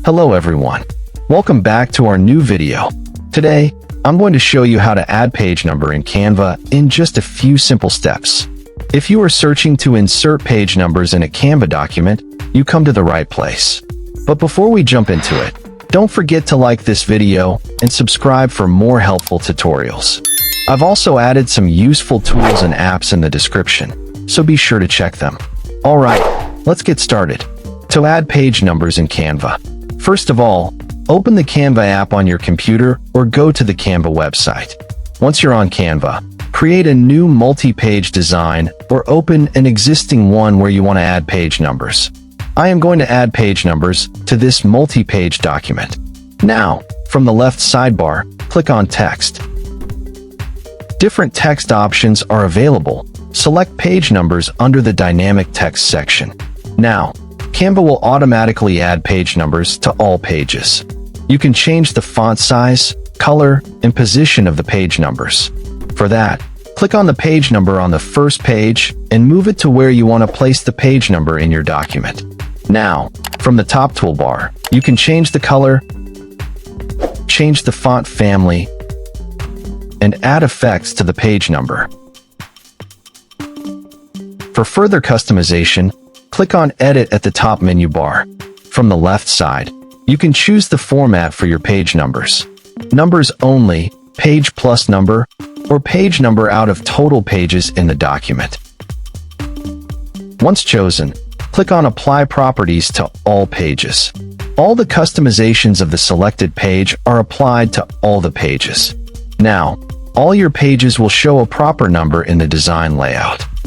Hello everyone. Welcome back to our new video. Today, I'm going to show you how to add page number in Canva in just a few simple steps. If you are searching to insert page numbers in a Canva document, you come to the right place. But before we jump into it, don't forget to like this video and subscribe for more helpful tutorials. I've also added some useful tools and apps in the description, so be sure to check them. Alright, let's get started. To add page numbers in Canva, first of all, open the Canva app on your computer or go to the Canva website. Once you're on Canva, create a new multi-page design or open an existing one where you want to add page numbers. I am going to add page numbers to this multi-page document. Now, from the left sidebar, click on Text. Different text options are available. Select page numbers under the dynamic text section. Now, Canva will automatically add page numbers to all pages. You can change the font size, color, and position of the page numbers. For that, click on the page number on the first page and move it to where you want to place the page number in your document. Now, from the top toolbar, you can change the color, change the font family, and add effects to the page number. For further customization, click on Edit at the top menu bar. From the left side, you can choose the format for your page numbers. Numbers only, page plus number, or page number out of total pages in the document. Once chosen, click on Apply Properties to all pages. All the customizations of the selected page are applied to all the pages. Now, all your pages will show a proper number in the design layout.